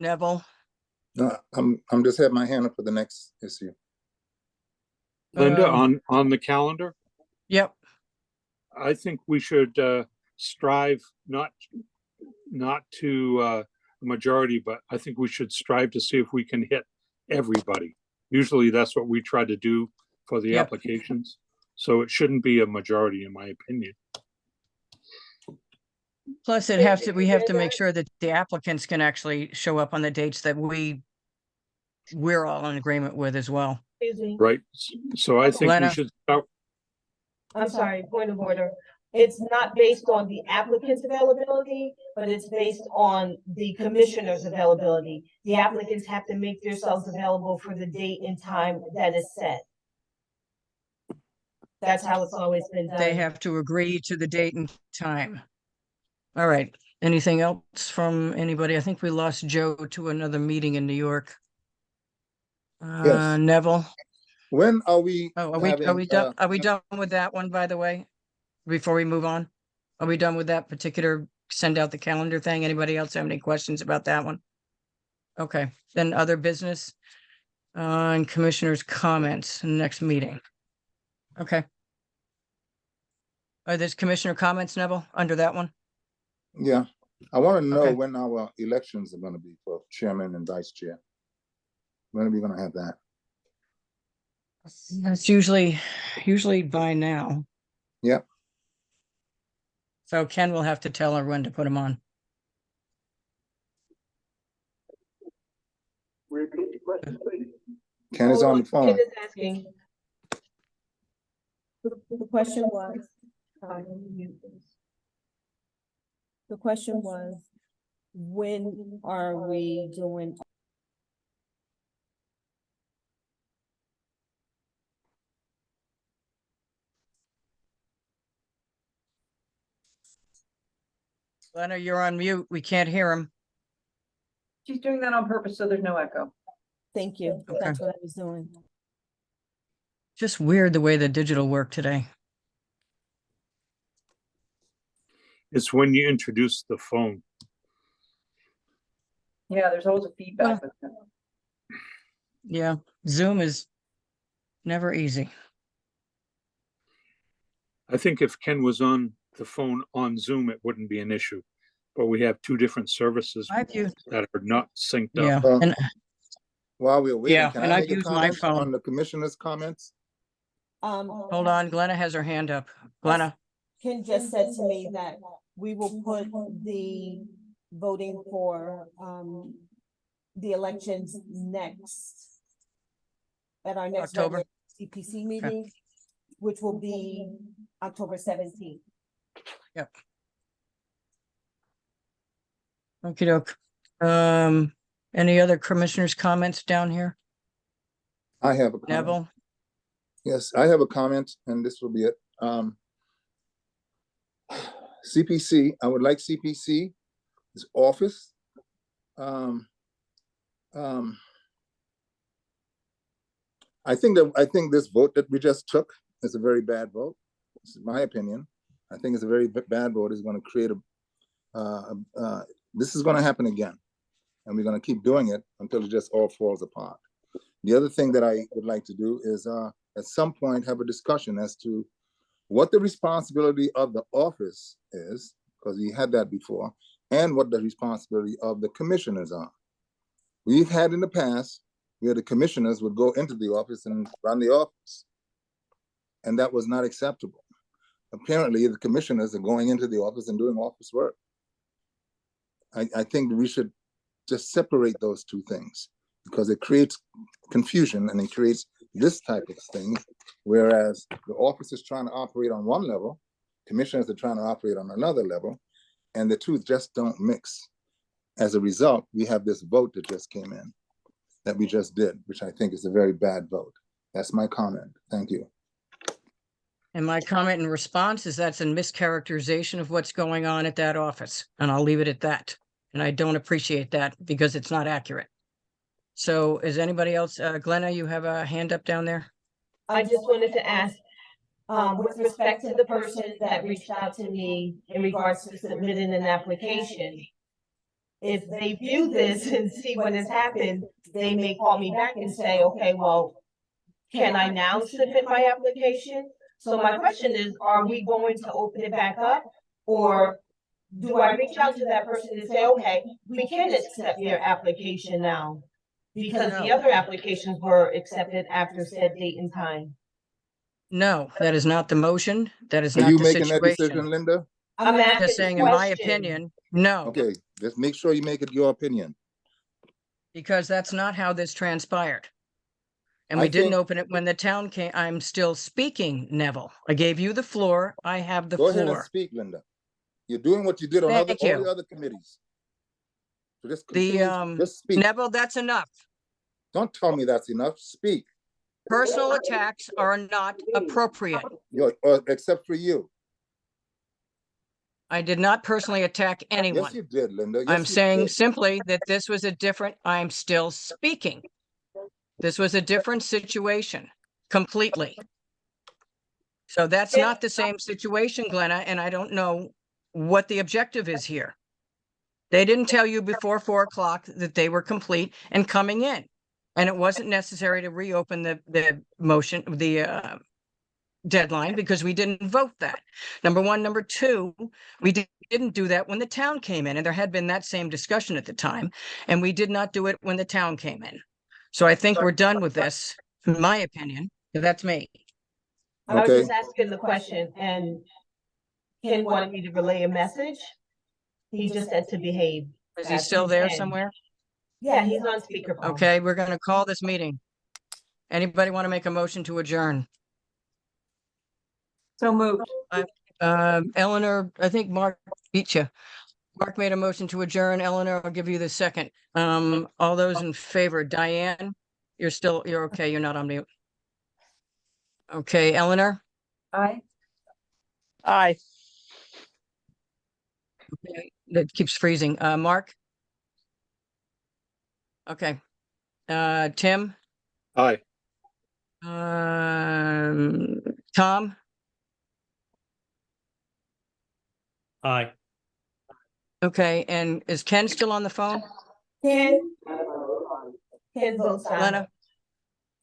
Neville? No, I'm just having my hand up for the next issue. Linda, Um, on the calendar, Yep, I think we should strive not to a majority, but I think we should strive to see if we can hit everybody. Usually that's what we try to do for the Yep. applications. So it shouldn't be a majority, in my opinion. plus we have to make sure that the applicants can actually show up on the dates that we're all in agreement with as well. Excuse me. Right? So I think we Glenna? should start. I'm sorry, point of order. It's not based on the applicant's availability, but it's based on the commissioner's availability. The applicants have to make themselves available for the date and time that is set. That's how it's always been done. They have to agree to the date and time. All right. Anything else from anybody? I think we lost Joe to another meeting in New York. Yes. Neville? When are we? Oh, are we done? Are we done with that one, by the way? Before we move on? Are we done with that particular send out the calendar thing? Anybody else have any questions about that one? Okay, then other business and commissioners' comments next meeting. Okay. Are there's commissioner comments, Neville, under that one? Yeah, I want to know Okay. when our elections are gonna be for chairman and vice chair. When are we gonna have that? That's usually by now. Yep. So Ken will have to tell her when to put them on. Repeat the question, please. Ken is on the phone. Ken is asking. The question was, when are we doing? Glenna, you're on mute. We can't hear him. She's doing that on purpose, so there's no echo. Thank you. Okay. That's what I was doing. Just weird the way the digital worked today. It's when you introduce the phone. Yeah, there's always a feedback. with it. Yeah, Zoom is never easy. I think if Ken was on the phone on Zoom, it wouldn't be an issue. But we have 2 different services I've used, that are not synced yeah, up. and While we're waiting, Yeah, can and I I've make a used my comment phone. on the commissioner's comments? hold on, Glenna has her hand up. Glenna, Ken just said to me that we will put the voting for, the elections next. At our next October. regular CPC meeting, which will be October 17th. yep. Okey doke. Any other commissioners' comments down here? I have a comment. Neville? Yes, I have a comment, and this will be it. CPC, I would like CPC, his office. I think this vote that we just took is a very bad vote. This is my opinion. I think it's a very bad vote. It's going to create this is going to happen again. And we're going to keep doing it until it just all falls apart. The other thing that I would like to do is at some point have a discussion as to what the responsibility of the office is, because we had that before, and what the responsibility of the commissioners are. We've had in the past where the commissioners would go into the office and run the office. And that was not acceptable. Apparently, the commissioners are going into the office and doing office work. I think we should just separate those two things because it creates confusion and it creates this type of thing. Whereas the office is trying to operate on one level, commissioners are trying to operate on another level, and the two just don't mix. As a result, we have this vote that just came in that we just did, which I think is a very bad vote. That's my comment. Thank you. And my comment in response is that's a mischaracterization of what's going on at that office, and I'll leave it at that. And I don't appreciate that because it's not accurate. So is anybody else, Glenna, you have a hand up down there? I just wanted to ask, with respect to the person that reached out to me in regards to submitting an application, if they view this and see what has happened, they may call me back and say, okay, well, can I now submit my application? So my question is, are we going to open it back up? Or do I reach out to that person and say, okay, we can accept your application now? Because the other applications were accepted after said date and time. No, that is not the motion. That is Are not you the making that decision, situation. Linda? I'm asking Just the saying, in my question. opinion, no, Okay, just make sure you make it your opinion. because that's not how this transpired. And I we didn't think- open it when the town came. I'm still speaking, Neville. I gave you the floor. I have the Go ahead and floor. speak, Linda. You're doing what you did on Thank all you. the other committees. So just The, continue, just speak. Neville, that's enough. Don't tell me that's enough. Speak. Personal attacks are not appropriate. Except for you. I did not personally attack anyone. Yes, you did, Linda. Yes, I'm you saying did. simply that this was a different, I'm still speaking. This was a different situation, completely. So that's not the same situation, Glenna, and I don't know what the objective is here. They didn't tell you before 4 o'clock that they were complete and coming in. And it wasn't necessary to reopen the motion, the deadline, because we didn't vote that. Number one. Number two, we didn't do that when the town came in, and there had been that same discussion at the time, and we did not do it when the town came in. So I think we're done with this, in my opinion. That's me. I was Okay. just asking the question, and Ken wanted me to relay a message. He just said to behave. Is he That's still his there end. somewhere? Yeah, he's on speakerphone. Okay, we're gonna call this meeting. Anybody want to make a motion to adjourn? So moved. Eleanor, I think Mark beat you. Mark made a motion to adjourn. Eleanor, I'll give you the second. All those in favor, Diane, you're okay, you're not on mute. Okay, Eleanor? Aye. Aye. Okay, that keeps freezing. Mark? Okay. Tim? Aye. Tom? Aye. Okay, and is Ken still on the phone? Ken votes aye. Glenna?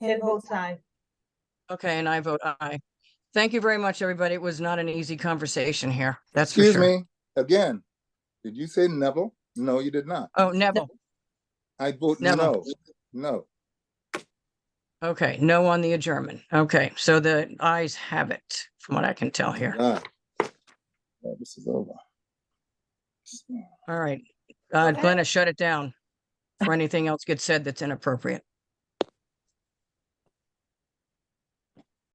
Ken votes aye. Okay, and I vote aye. Thank you very much, everybody. It was not an easy conversation here. That's for Excuse sure. me, again, did you say Neville? No, you did not. Oh, Neville. I vote Neville. no. Okay, no on the adjournment. Okay, so the ayes have it, from what I can tell here. This is over. All right. Glenna, shut it down. For anything else gets said that's inappropriate.